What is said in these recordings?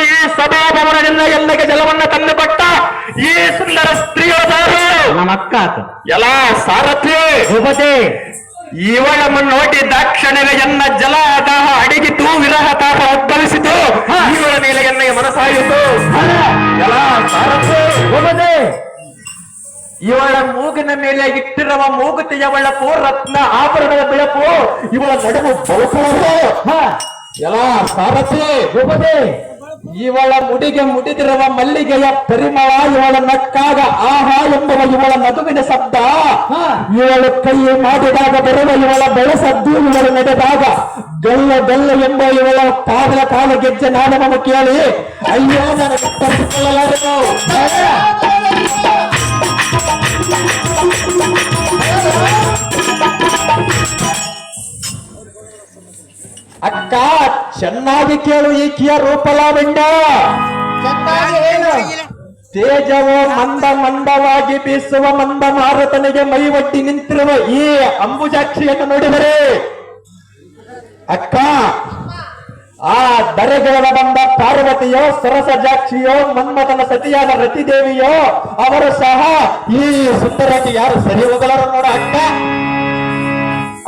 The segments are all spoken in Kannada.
ಈ ಸಭಾಭವನದಿಂದ ಎಲ್ಲಗೆ ಜಲವನ್ನ ತಂದು ಕೊಟ್ಟ ಈ ಸುಂದರ ಸ್ತ್ರೀಯರು ನಮ್ಮ ಅಕ್ಕ ಆತ ಎಲ್ಲ ಸಾರಥಿ ಭೂಪತಿ ಇವಳ ನೋಡಿ ದಾಕ್ಷಣೆಗೆ ಎನ್ನ ಜಲದಾಹ ಅಡಿಗಿತು ವಿರಹ ತಾಪ ಉದ್ಭವಿಸಿತು ಇವಳ ಮೇಲೆ ಎನ್ನಗೆ ಮನಸ್ಸಾಯಿತು ಎಲ್ಲ ಸಾರಥಿ ಭೂಪತಿ ಇವಳ ಮೂಗಿನ ಮೇಲೆ ಇಟ್ಟಿರುವ ಮೂಗುತಿಯ ಬೆಳಪು ರತ್ನ ಆಭರಣದ ಬೆಳಪು ಇವಳ ನಡುವು ಬಳುಕು ಎಲ್ಲ ಸಾರಥಿ ಭೂಪತಿ ಇವಳ ಮುಡಿಗೆ ಮುಡಿದಿರುವ ಮಲ್ಲಿಗೆಯ ಪರಿಮಳ ಇವಳ ನಕ್ಕಾಗ ಆಹಾ ಎಂಬುವ ಇವಳ ನಗುವಿನ ಶಬ್ದ ಇವಳು ಕೈ ಮಾಡಿದಾಗ ಬರುವ ಇವಳ ಬೆಳಸದ್ದು ಇವಳು ನಡೆದಾಗ ಗಲ್ಲ ಗಲ್ಲ ಎಂಬ ಇವಳ ಪಾದಲ ಕಾಲ ಗೆಜ್ಜೆ ನಾದವನ್ನು ಕೇಳಿ ಅಯ್ಯೋ ನನಗೆ ತಪ್ಪಿಕೊಳ್ಳಲಾರೆನು ಅಕ್ಕ ಚೆನ್ನಾಗಿ ಕೇಳು ಈಕೆಯ ರೂಪಲಾವಣ್ಯ ತೇಜವು ಮಂದ ಮಂದವಾಗಿ ಬೀಸುವ ಮಂದ ಮಾರುತನಿಗೆ ಮೈವಟ್ಟಿ ನಿಂತಿರುವ ಈ ಅಂಬುಜಾಕ್ಷಿಯನ್ನು ನೋಡಿದರೆ ಅಕ್ಕ ಆ ದರೆಗಳ ಬಂದ ಪಾರ್ವತಿಯೋ ಸರಸಜಾಕ್ಷಿಯೋ ಮನ್ಮಥನ ಸತಿಯಾದ ರತಿದೇವಿಯೋ ಅವರು ಸಹ ಈ ಸುಂದರಕ್ಕೆ ಯಾರು ಸರಿ ಹೋಗಲಾರ ನೋಡ ಅಕ್ಕ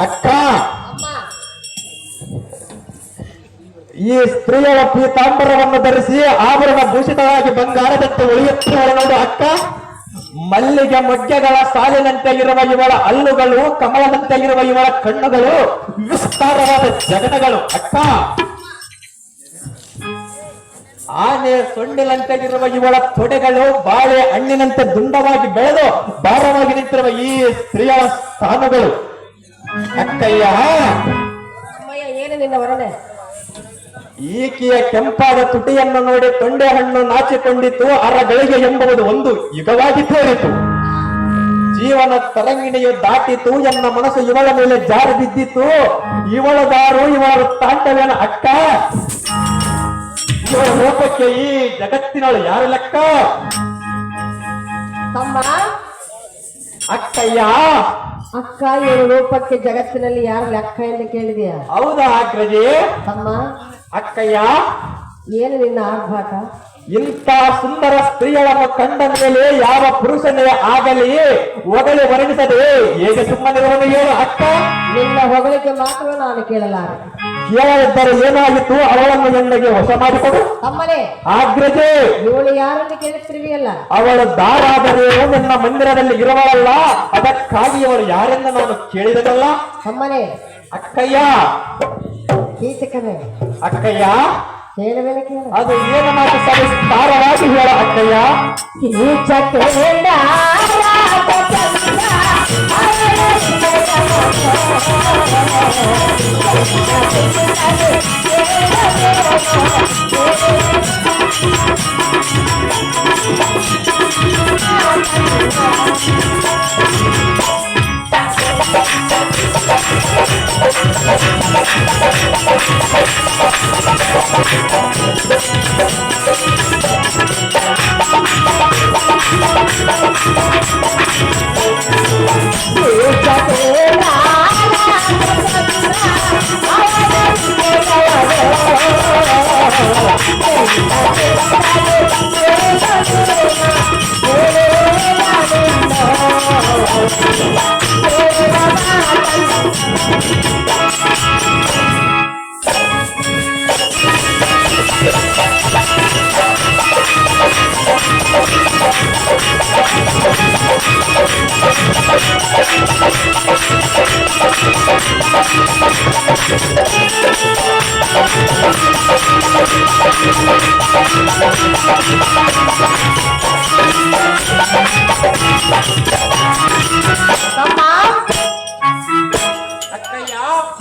ಅಕ್ಕ ಈ ಸ್ತ್ರೀಯರ ಪೀತಾಂಬರವನ್ನು ಧರಿಸಿ ಆಭರಣ ಭೂಷಿತವಾಗಿ ಬಂಗಾರದಂತೆ ಉಳಿಯುತ್ತಿರುವ ನೋಡು ಅಕ್ಕ ಮಲ್ಲಿಗೆ ಮೊಗ್ಗೆಗಳ ಸಾಲಿನಂತೆ ಇರುವ ಇವಳ ಹಲ್ಲುಗಳು ಕಮಲದಂತೆ ಇರುವ ಇವಳ ಕಣ್ಣುಗಳು ವಿಸ್ತಾರವಾದ ಜಗನಗಳು ಅಕ್ಕ ಆನೆ ಸೊಂಡಿಲಂತೆ ಇರುವ ಇವಳ ತೊಡೆಗಳು ಬಾಳೆ ಹಣ್ಣಿನಂತೆ ದುಂಡವಾಗಿ ಬೆಳೆದು ಭಾರವಾಗಿ ನಿಂತಿರುವ ಈ ಸ್ತ್ರೀಯ ಸ್ಥಾನಗಳು ಅಕ್ಕಯ್ಯ ಏನು ನಿನ್ನ ವರ್ಣನೆ ಈಕೆಯ ಕೆಂಪಾದ ತುಟಿಯನ್ನು ನೋಡಿ ತೊಂಡೆ ಹಣ್ಣು ನಾಚಿಕೊಂಡಿತು ಅರಗಳಿಗೆ ಎಂಬುದು ಒಂದು ಯುಗವಾಗಿ ತೋರಿತು ಜೀವನ ತರಂಗಿಣಿಯು ದಾಟಿತು ಎನ್ನ ಮನಸ್ಸು ಇವಳ ಮೇಲೆ ಜಾರಿ ಬಿದ್ದಿತು ಇವಳ ದಾರು ಇವಳ ತಾಂಡವೇನ ಅಕ್ಕ ಇವಳ ರೂಪಕ್ಕೆ ಈ ಜಗತ್ತಿನಳು ಯಾರು ಲೆಕ್ಕ ತಮ್ಮ ಅಕ್ಕಯ್ಯ ಅಕ್ಕ ಇವಳ ರೂಪಕ್ಕೆ ಜಗತ್ತಿನಲ್ಲಿ ಯಾರು ಲೆಕ್ಕ ಎಂದು ಕೇಳಿದೆಯಾ ಹೌದಾ ಅಗ್ರಜಿ ತಮ್ಮ ಅಕ್ಕಯ್ಯ ಏನು ನಿನ್ನ ಆರ್ಭಾಟ ಇಂಥ ಸುಂದರ ಸ್ತ್ರೀಗಳನ್ನು ಕಂಡ ಮೇಲೆ ಯಾವ ಪುರುಷನೇ ಆಗಲಿ ಹೊಗಳಿ ವರ್ಣಿಸದೆ ಹೇಗೆ ಸುಮ್ಮನಿರುವನು ಹೇಳು ಅಕ್ಕ ನಿನ್ನ ಹೊಗಳಿಕೆ ಮಾತ್ರ ನಾನು ಕೇಳಲಾರೆ ಕೇಳದಿದ್ದರೆ ಏನಾಗಿತ್ತು ಅವಳನ್ನು ನನಗೆ ವಶ ಮಾಡಿಕೊಡು ತಮ್ಮನೇ ಆಗ್ರಜೆ ಇವಳು ಯಾರನ್ನು ಕೇಳುತ್ತಿರುವಿಯಲ್ಲ ಅವಳು ದಾರಾದರೇನು ನನ್ನ ಮಂದಿರದಲ್ಲಿ ಇರುವಳಲ್ಲ ಅದಕ್ಕಾಗಿ ಅವಳು ಯಾರೆಂದು ನಾನು ಕೇಳಿದನಲ್ಲ ತಮ್ಮನೇ ಅಕ್ಕಯ್ಯ ಕೀಚಕನೇ ಅಕ್ಕಯ್ಯ ಹೇಳುವೇನೆ ಕೇಳ ಅದು ಏನು ಮಾತು ಸವಿಸ್ತಾರವಾಗಿ ಹೇಳ ಅಕ್ಕಯ್ಯ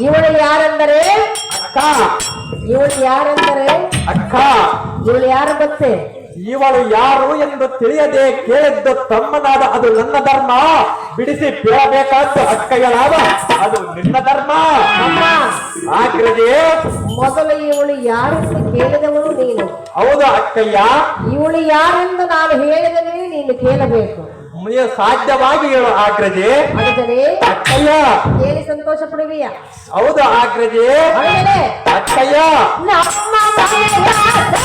ಇವಳು ಯಾರೆಂದರೆ ಅಕ್ಕ ಇವಳು ಯಾರೆಂದರೆ ಅಕ್ಕ ಇವಳು ಯಾರು ಗೊತ್ತೇ ಇವಳು ಯಾರು ಎಂದು ತಿಳಿಯದೆ ಕೇಳಿದ್ದು ತಮ್ಮನಾದ ಅದು ನನ್ನ ಧರ್ಮ ಬಿಡಿಸಿ ಬೀಳಬೇಕಾದ ಅಕ್ಕಯ್ಯನಾದ ಅದು ನಿನ್ನ ಧರ್ಮ ಆಗ್ರಜೆ ಮೊದಲು ಇವಳು ಯಾರೆಂದು ಕೇಳಿದವಳು ನೀನು ಹೌದು ಅಕ್ಕಯ್ಯ ಇವಳು ಯಾರೆಂದು ನಾನು ಹೇಳಿದರೆ ನೀನು ಕೇಳಬೇಕು ನೀವು ಸಾಧ್ಯವಾಗಿ ಹೇಳು ಆಗ್ರಜೆ ಹಾಗಾದರೆ ಅಕ್ಕಯ್ಯ ಕೇಳಿ ಸಂತೋಷ ಪಡುವಿಯ ಹೌದು ಆಗ್ರಜೆ ಹಾಗಾದರೆ ಅಕ್ಕಯ್ಯ ನಮ್ಮ ದಾಸ